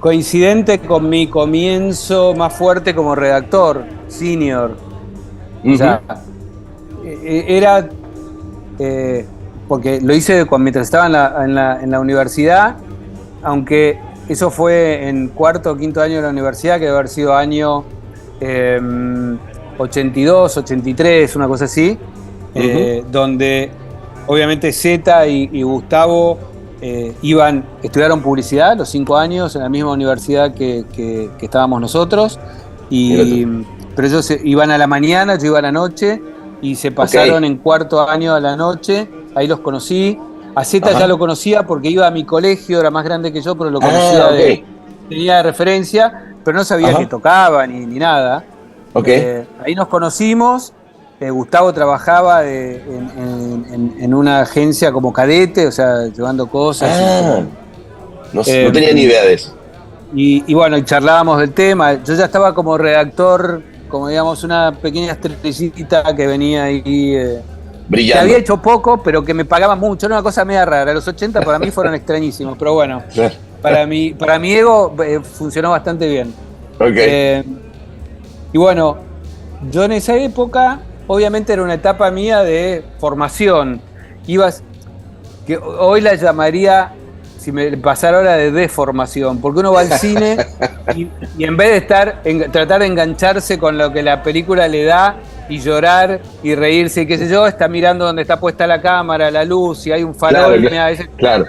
coincidente con mi comienzo más fuerte como redactor, senior. O sea, era, porque lo hice mientras estaba en la universidad, aunque eso fue en cuarto o quinto año de la universidad, que debe haber sido año 82, 83, una cosa así, donde obviamente Zeta y Gustavo estudiaron publicidad los 5 años en la misma universidad que estábamos nosotros, pero ellos iban a la mañana, yo iba a la noche, y se pasaron en cuarto año a la noche, ahí los conocí. A Zeta ya lo conocía porque iba a mi colegio, era más grande que yo, pero lo conocía tenía de referencia, pero no sabía que tocaba ni nada. Ahí nos conocimos. Gustavo trabajaba en una agencia como cadete, o sea, llevando cosas. No tenía ni idea de eso. Y bueno, y charlábamos del tema. Yo ya estaba como redactor, como digamos, una pequeña estrellita que venía ahí. Brillando. Que había hecho poco, pero que me pagaba mucho. Era una cosa media rara. Los 80 para mí fueron extrañísimos, pero bueno, para mi ego funcionó bastante bien. Y bueno, yo en esa época, obviamente era una etapa mía de formación. Que hoy la llamaría, si me pasara ahora, de deformación, porque uno va al cine y en vez de tratar de engancharse con lo que la película le da y llorar y reírse y qué sé yo, está mirando donde está puesta la cámara, la luz, si hay un farol,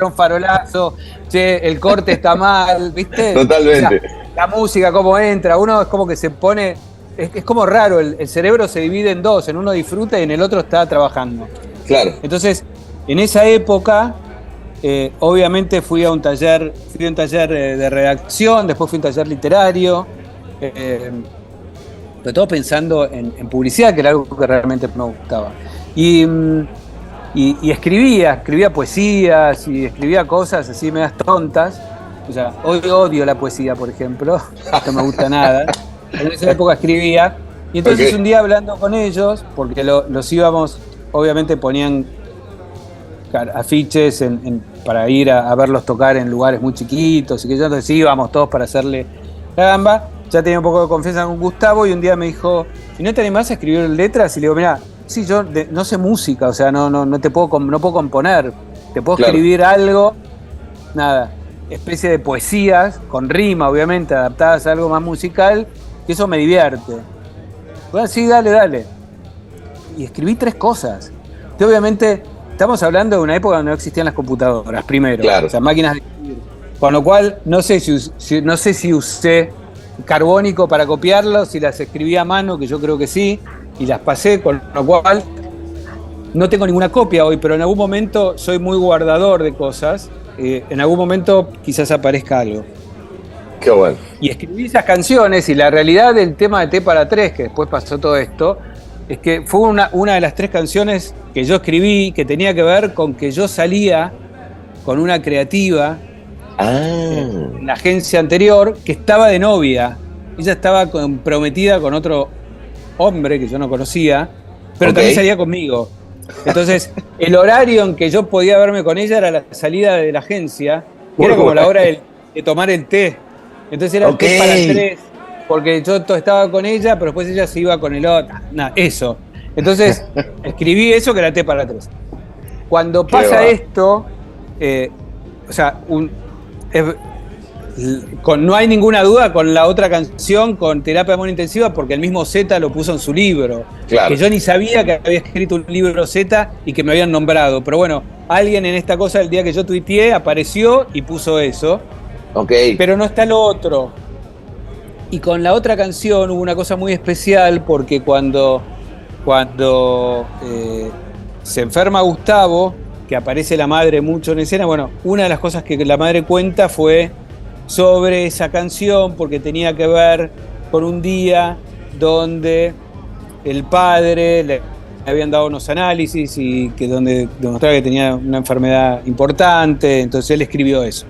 un farolazo, el corte está mal, ¿viste? Totalmente. O sea, la música, cómo entra, uno es como que se pone, es como raro, el cerebro se divide en dos, en uno disfruta y en el otro está trabajando. Claro. Entonces, en esa época, obviamente fui a un taller de redacción, después fui a un taller literario, sobre todo pensando en publicidad, que era algo que realmente me gustaba. Y escribía poesías y escribía cosas así medias tontas. O sea, hoy odio la poesía, por ejemplo, no me gusta nada. En esa época escribía. Y entonces un día hablando con ellos, porque los íbamos, obviamente ponían afiches para ir a verlos tocar en lugares muy chiquitos, y que entonces íbamos todos para hacerle la gamba. Ya tenía un poco de confianza con Gustavo y un día me dijo, ¿y no te animás a escribir letras? Y le digo, mirá, sí, yo no sé música, o sea, no puedo componer, te puedo escribir algo, nada, especie de poesías, con rima obviamente, adaptadas a algo más musical, que eso me divierte. Bueno, sí, dale. Y escribí 3 cosas. Y obviamente estamos hablando de una época donde no existían las computadoras, primero, o sea, máquinas de escribir. Con lo cual, no sé si usé carbónico para copiarlos, si las escribí a mano, que yo creo que sí, y las pasé, con lo cual no tengo ninguna copia hoy, pero en algún momento soy muy guardador de cosas. En algún momento quizás aparezca algo. Qué bueno. Y escribí esas canciones, y la realidad del tema de T para Tres, que después pasó todo esto, es que fue una de las 3 canciones que yo escribí que tenía que ver con que yo salía con una creativa en la agencia anterior que estaba de novia. Ella estaba comprometida con otro hombre que yo no conocía, pero también salía conmigo. Entonces, el horario en que yo podía verme con ella era la salida de la agencia, que era como la hora de tomar el té. Entonces era té para 3, porque yo estaba con ella, pero después ella se iba con el otro. Nada, eso. Entonces, escribí eso, que era té para 3. Cuando pasa esto, o sea, no hay ninguna duda con la otra canción, con Terapia de Amor Intensiva, porque el mismo Z lo puso en su libro. Claro. Que yo ni sabía que había escrito un libro Z y que me habían nombrado. Pero bueno, alguien en esta cosa, el día que yo tuiteé, apareció y puso eso. Pero no está lo otro. Y con la otra canción hubo una cosa muy especial, porque cuando se enferma Gustavo, que aparece la madre mucho en escena, bueno, una de las cosas que la madre cuenta fue sobre esa canción, porque tenía que ver con un día donde el padre le habían dado unos análisis y que donde demostraba que tenía una enfermedad importante, entonces él escribió eso.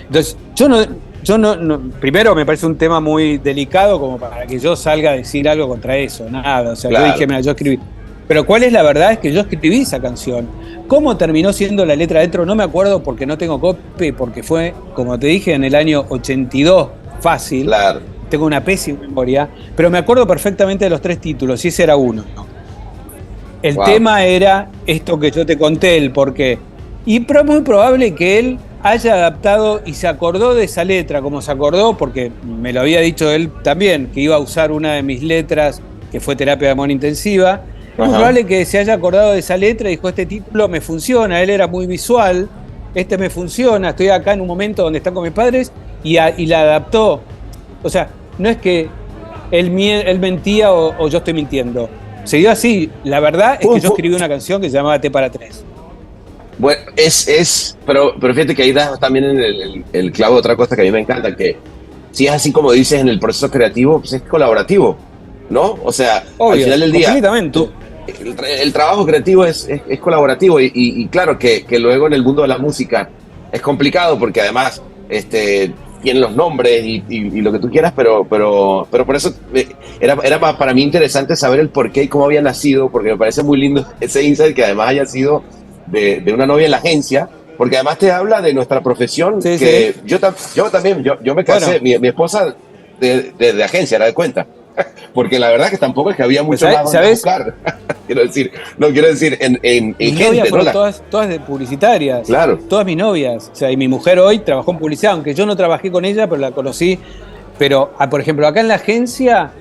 Entonces, yo no, primero me parece un tema muy delicado como para que yo salga a decir algo contra eso, nada, o sea, claro. Yo dije, mira, yo escribí. Pero cuál es la verdad es que yo escribí esa canción. ¿Cómo terminó siendo la letra adentro? No me acuerdo, porque no tengo copia, porque fue, como te dije, en el año 82, fácil. Claro. Tengo una pésima memoria, pero me acuerdo perfectamente de los 3 títulos, y ese era uno. El tema era esto que yo te conté, el porqué. Y es muy probable que él haya adaptado y se acordó de esa letra, como se acordó, porque me lo había dicho él también, que iba a usar una de mis letras, que fue Terapia de Amor Intensiva. Es muy probable que se haya acordado de esa letra y dijo, este título me funciona, él era muy visual, este me funciona, estoy acá en un momento donde está con mis padres, y la adaptó. O sea, no es que él mentía o yo estoy mintiendo. Se dio así. La verdad es que yo escribí una canción que se llamaba T para 3. Bueno, pero fíjate que ahí das también en el clavo de otra cosa que a mí me encanta, que si es así como dices en el proceso creativo, pues es colaborativo, ¿no? O sea, obvio, al final del día, el trabajo creativo es colaborativo y claro que luego en el mundo de la música es complicado porque además tienen los nombres y lo que tú quieras, pero por eso era para mí interesante saber el porqué y cómo había nacido, porque me parece muy lindo ese insight que además haya sido de una novia en la agencia, porque además te habla de nuestra profesión, sí, que sí. Yo también me casé, bueno. mi esposa de agencia, era de cuenta, porque la verdad que tampoco es que había mucho más donde buscar. quiero decir en gente, novias fueron todas de publicitarias, claro. Todas mis novias, o sea, y mi mujer hoy trabajó en publicidad, aunque yo no trabajé con ella, pero la conocí. Pero, por ejemplo, acá en la agencia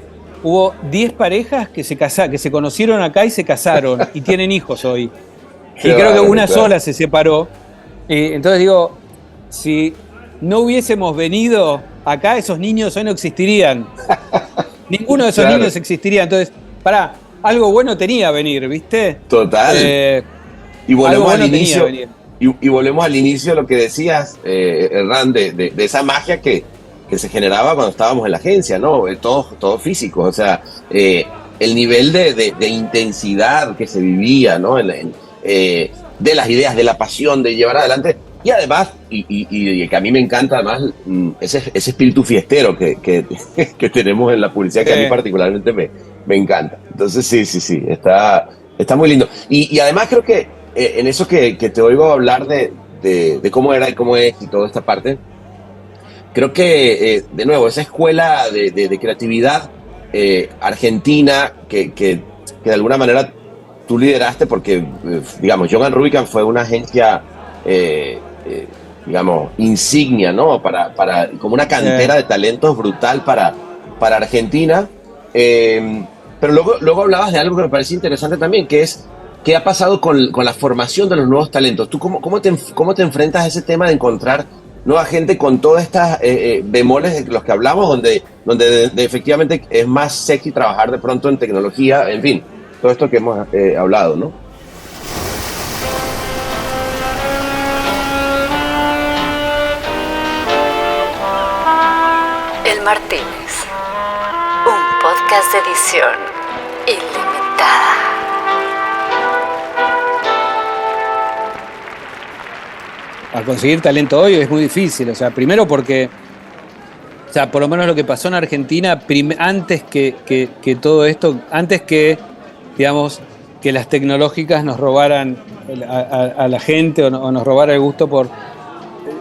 hubo 10 parejas que se conocieron acá y se casaron y tienen hijos hoy. Y creo que una sola se separó. Entonces digo, si no hubiésemos venido acá, esos niños hoy no existirían. Ninguno de esos niños existiría. Entonces, algo bueno tenía venir, ¿viste? Total. Y volvemos al inicio. Y volvemos al inicio de lo que decías, Hernán, de esa magia que se generaba cuando estábamos en la agencia, ¿no? Todo físico. O sea, el nivel de intensidad que se vivía, ¿no? De las ideas, de la pasión, de llevar adelante, y además, y que a mí me encanta además, ese espíritu fiestero que tenemos en la publicidad, que a mí particularmente me encanta. Entonces sí, está muy lindo. Y además creo que en eso que te oigo hablar de cómo era y cómo es y toda esta parte, creo que, de nuevo, esa escuela de creatividad argentina que de alguna manera tú lideraste, porque, digamos, John & Rubicam fue una agencia, digamos, insignia, ¿no? Como una cantera de talentos brutal para Argentina. Pero luego hablabas de algo que me parece interesante también, que es qué ha pasado con la formación de los nuevos talentos. ¿Tú cómo te enfrentas a ese tema de encontrar nueva gente con todas estas bemoles de los que hablamos, donde efectivamente es más sexy trabajar de pronto en tecnología, en fin? Todo esto que hemos hablado, ¿no? Martínez, un podcast de edición ilimitada. A conseguir talento hoy es muy difícil, o sea, primero porque, o sea, por lo menos lo que pasó en Argentina, antes que todo esto, antes que, digamos, que las tecnológicas nos robaran a la gente o nos robara el gusto por...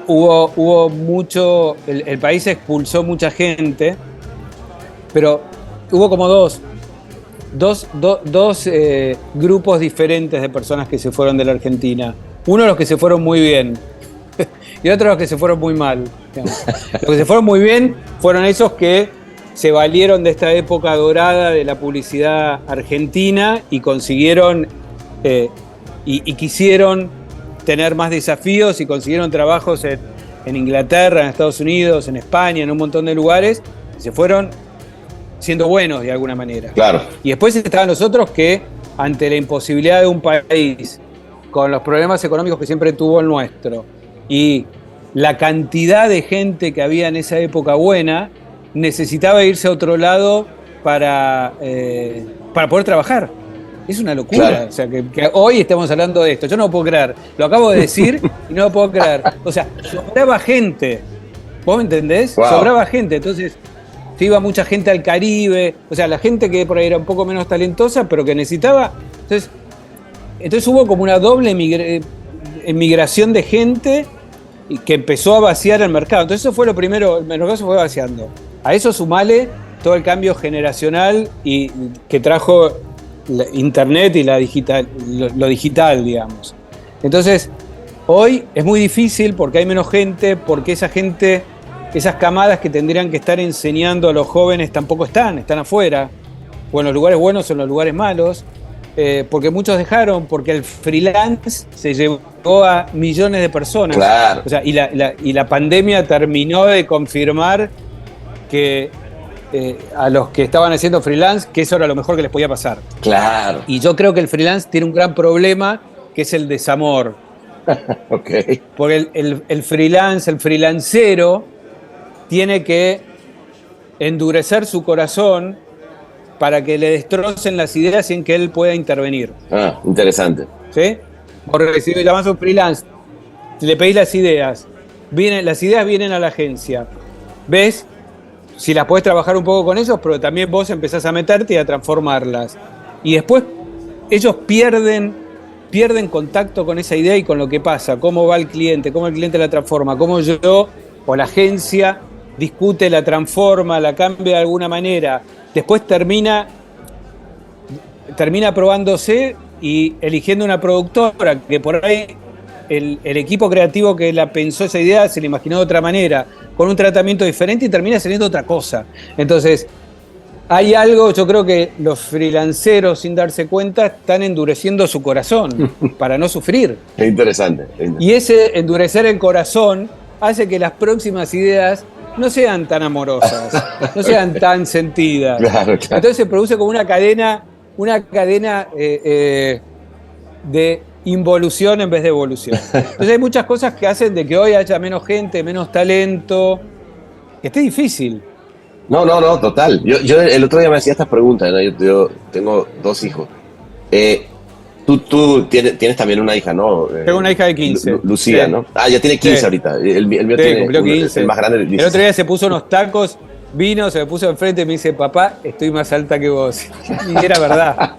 Hubo mucho, el país expulsó mucha gente, pero hubo como dos grupos diferentes de personas que se fueron de la Argentina. Uno los que se fueron muy bien y otro los que se fueron muy mal. Digamos. Los que se fueron muy bien fueron esos que se valieron de esta época dorada de la publicidad argentina y consiguieron y quisieron tener más desafíos y consiguieron trabajos en Inglaterra, en Estados Unidos, en España, en un montón de lugares, y se fueron siendo buenos de alguna manera. Claro. Y después estaban los otros que, ante la imposibilidad de un país, con los problemas económicos que siempre tuvo el nuestro, y la cantidad de gente que había en esa época buena, necesitaba irse a otro lado para poder trabajar. Es una locura, claro. O sea, que hoy estamos hablando de esto. Yo no lo puedo creer. Lo acabo de decir y no lo puedo creer. O sea, sobraba gente. ¿Vos me entendés? Wow. Sobraba gente. Entonces, se iba mucha gente al Caribe. O sea, la gente que por ahí era un poco menos talentosa, pero que necesitaba. Entonces hubo como una doble emigración de gente que empezó a vaciar el mercado. Entonces eso fue lo primero. El mercado se fue vaciando. A eso sumale todo el cambio generacional y que trajo Internet y lo digital, digamos. Entonces, hoy es muy difícil porque hay menos gente, porque esa gente, esas camadas que tendrían que estar enseñando a los jóvenes tampoco están afuera, o en los lugares buenos o en los lugares malos, porque muchos dejaron, porque el freelance se llevó a millones de personas. Claro. O sea, y la pandemia terminó de confirmar que a los que estaban haciendo freelance, que eso era lo mejor que les podía pasar. Claro. Y yo creo que el freelance tiene un gran problema, que es el desamor. Okay. Porque el freelance, el freelancero, tiene que endurecer su corazón para que le destrocen las ideas sin que él pueda intervenir. Ah, interesante. ¿Sí? Porque si llamas a un freelance, le pedís las ideas vienen a la agencia. ¿Ves? Si las podés trabajar un poco con ellos, pero también vos empezás a meterte y a transformarlas. Y después ellos pierden contacto con esa idea y con lo que pasa, cómo va el cliente, cómo el cliente la transforma, cómo yo o la agencia discute, la transforma, la cambia de alguna manera. Después termina probándose y eligiendo una productora que por ahí el equipo creativo que la pensó esa idea se la imaginó de otra manera, con un tratamiento diferente y termina saliendo otra cosa. Entonces, hay algo, yo creo que los freelanceros, sin darse cuenta, están endureciendo su corazón para no sufrir. Es interesante. Y ese endurecer el corazón hace que las próximas ideas no sean tan amorosas, no sean tan sentidas. Claro. Entonces se produce como una cadena de involución en vez de evolución. Entonces hay muchas cosas que hacen de que hoy haya menos gente, menos talento, que esté difícil. No, total. Yo el otro día me hacía estas preguntas, ¿no? Yo tengo 2 hijos. Tú tienes también una hija, ¿no? Tengo una hija de 15. Lucía, sí. ¿No? Ah, ya tiene 15 sí. Ahorita. El mío tiene 15. El más grande. 16. El otro día se puso unos tacos, vino, se me puso enfrente y me dice, papá, estoy más alta que vos. Y era verdad.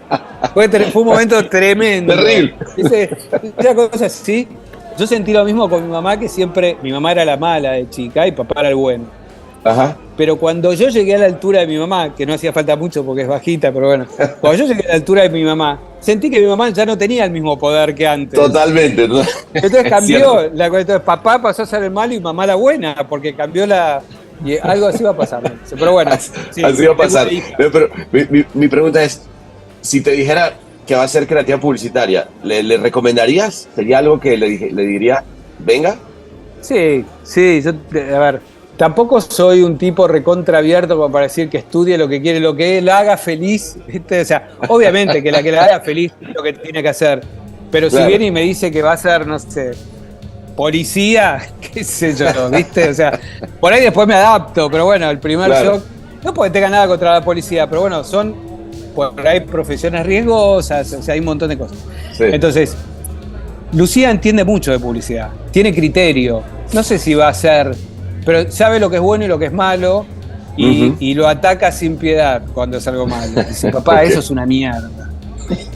Fue un momento tremendo. Terrible. Esa cosa así. Yo sentí lo mismo con mi mamá, que siempre, mi mamá era la mala de chica y papá era el bueno. Ajá. Pero cuando yo llegué a la altura de mi mamá, que no hacía falta mucho porque es bajita, pero bueno, cuando yo llegué a la altura de mi mamá, sentí que mi mamá ya no tenía el mismo poder que antes. Totalmente. Entonces cambió, entonces papá pasó a ser el malo y mamá la buena, porque cambió y algo así va a pasar. Pero bueno. Sí, así va a pasar. Pero mi pregunta es, si te dijera que va a ser creativa publicitaria, ¿le recomendarías? ¿Sería algo que le diría, venga? Sí, a ver, tampoco soy un tipo recontra abierto como para decir que estudie lo que quiere, lo que él haga feliz, ¿viste? O sea, obviamente que la haga feliz es lo que tiene que hacer, pero claro. Si viene y me dice que va a ser, no sé, policía, qué sé yo, ¿viste? O sea, por ahí después me adapto, pero bueno, el primer shock, no porque tenga nada contra la policía, pero bueno, son por ahí profesiones riesgosas, o sea, hay un montón de cosas. Sí. Entonces, Lucía entiende mucho de publicidad, tiene criterio, no sé si va a ser, pero sabe lo que es bueno y lo que es malo, y lo ataca sin piedad cuando es algo malo. Dice, papá, eso es una mierda.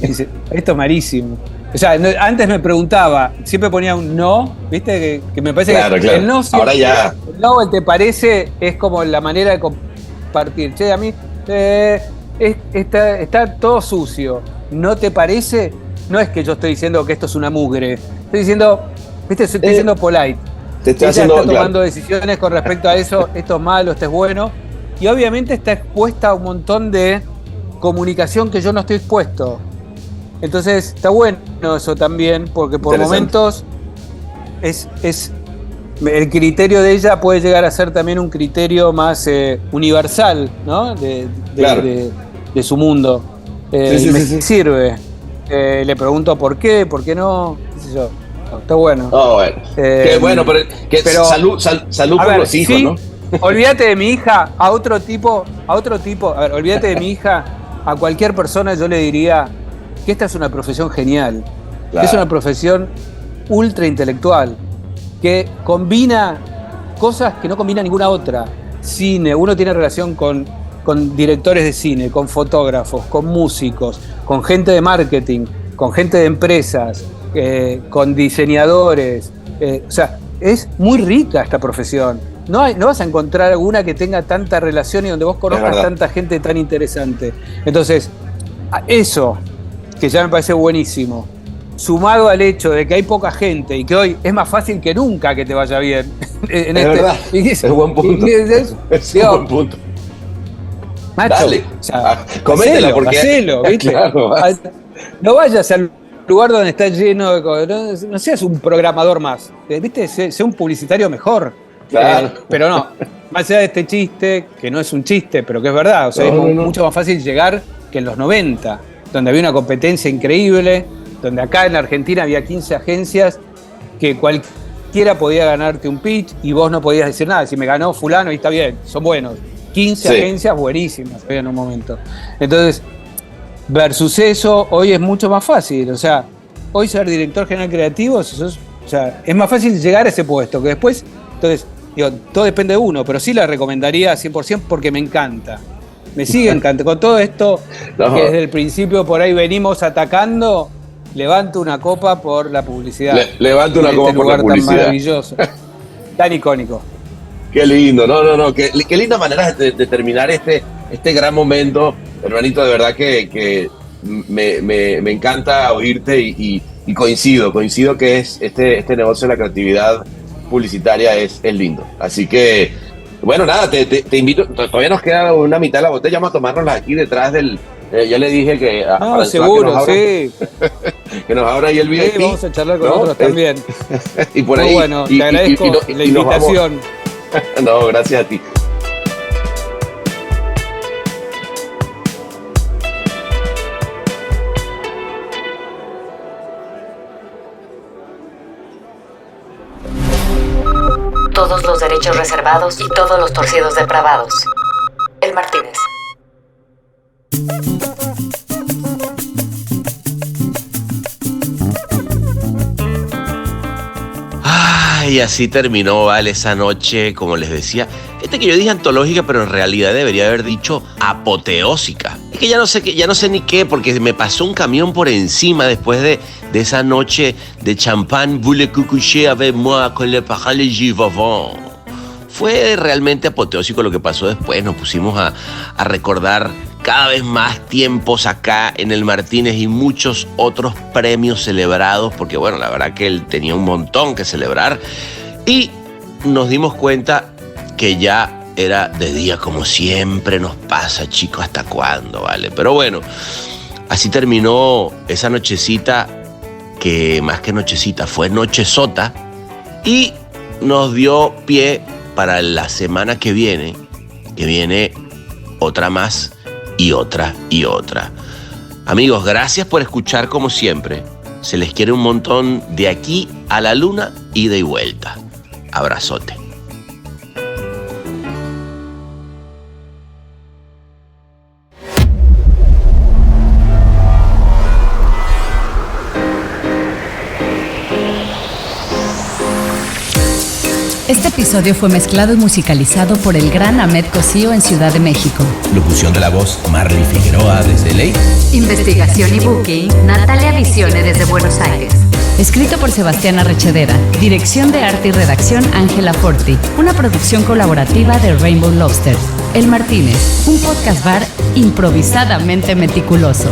Dice, esto es malísimo. O sea, antes me preguntaba, siempre ponía un no, ¿viste? Que me parece que el no siempre, ahora ya. El no, el te parece, es como la manera de compartir. Che, a mí está todo sucio. ¿No te parece? No es que yo estoy diciendo que esto es una mugre. Estoy diciendo, ¿viste? Estoy diciendo polite. Ella está tomando decisiones con respecto a eso, esto es malo, esto es bueno. Y obviamente está expuesta a un montón de comunicación que yo no estoy expuesto. Entonces está bueno eso también, porque por momentos es el criterio de ella puede llegar a ser también un criterio más universal, ¿no? De su mundo. Me sirve. Le pregunto por qué no, qué sé yo. Está bueno. Bueno. Qué bueno, pero salud por los hijos, sí, ¿no? Olvídate de mi hija, a otro tipo, olvídate de mi hija, a cualquier persona yo le diría que esta es una profesión genial, es una profesión ultra intelectual, que combina cosas que no combina ninguna otra. Cine, uno tiene relación con directores de cine, con fotógrafos, con músicos, con gente de marketing, con gente de empresas, con diseñadores, o sea, es muy rica esta profesión. No vas a encontrar alguna que tenga tanta relación y donde vos conozcas tanta gente tan interesante. Entonces, eso, que ya me parece buenísimo, sumado al hecho de que hay poca gente y que hoy es más fácil que nunca que te vaya bien. Verdad, es buen punto. Es un buen punto. Macho, dale, o sea, cométela porque... hacelo, ¿viste? Claro, no vayas al lugar donde está lleno de... No seas un programador más, ¿viste? Sé un publicitario mejor. Claro. Pero no, más allá de este chiste, que no es un chiste, pero que es verdad, o sea, es mucho más fácil llegar que en los 90, donde había una competencia increíble, donde acá en Argentina había 15 agencias que cualquiera podía ganarte un pitch y vos no podías decir nada. Si me ganó fulano, y está bien, son buenos. 15 agencias buenísimas había en un momento. Entonces, versus eso, hoy es mucho más fácil. O sea, hoy ser director general creativo, o sea, es más fácil llegar a ese puesto, que después, entonces, digo, todo depende de uno, pero sí la recomendaría 100% porque me encanta. Me sigue encantando. Con todo esto que desde el principio por ahí venimos atacando, levanto una copa por la publicidad. Levanto una copa por la publicidad. Tan maravilloso, tan icónico. Qué lindo, no, qué linda manera de terminar este gran momento, hermanito, de verdad que me encanta oírte y coincido que es este negocio de la creatividad publicitaria es lindo. Así que, bueno, nada, te invito, todavía nos queda una mitad de la botella, vamos a tomárnosla aquí detrás del... ya le dije que... seguro, que que nos abra ahí el VIP. Sí, vamos a charlar con otros también. Y por ahí... Bueno, te agradezco la invitación. No, gracias a ti. Todos los derechos reservados y todos los torcidos depravados. El Martínez. Y así terminó, vale, esa noche, como les decía. Fíjate que yo dije antológica, pero en realidad debería haber dicho apoteósica. Es que ya no sé ni qué, porque me pasó un camión por encima después de esa noche de champán. Voulez coucher avec moi con le parole givavant. Fue realmente apoteósico lo que pasó después. Nos pusimos a recordar cada vez más tiempos acá en el Martínez y muchos otros premios celebrados, porque bueno, la verdad que él tenía un montón que celebrar. Y nos dimos cuenta que ya era de día, como siempre nos pasa, chicos, ¿hasta cuándo, vale? Pero bueno, así terminó esa nochecita, que más que nochecita fue nochezota, y nos dio pie para la semana que viene otra más y otra y otra. Amigos, gracias por escuchar como siempre. Se les quiere un montón de aquí a la luna ida y vuelta. Abrazote. Este episodio fue mezclado y musicalizado por el gran Ahmed Cosío en Ciudad de México. Locución de la voz, Marley Figueroa desde LA. Investigación y booking, Natalia Visione desde Buenos Aires. Escrito por Sebastián Arrechedera. Dirección de arte y redacción, Ángela Forti. Una producción colaborativa de Rainbow Lobster. El Martínez, un podcast bar improvisadamente meticuloso.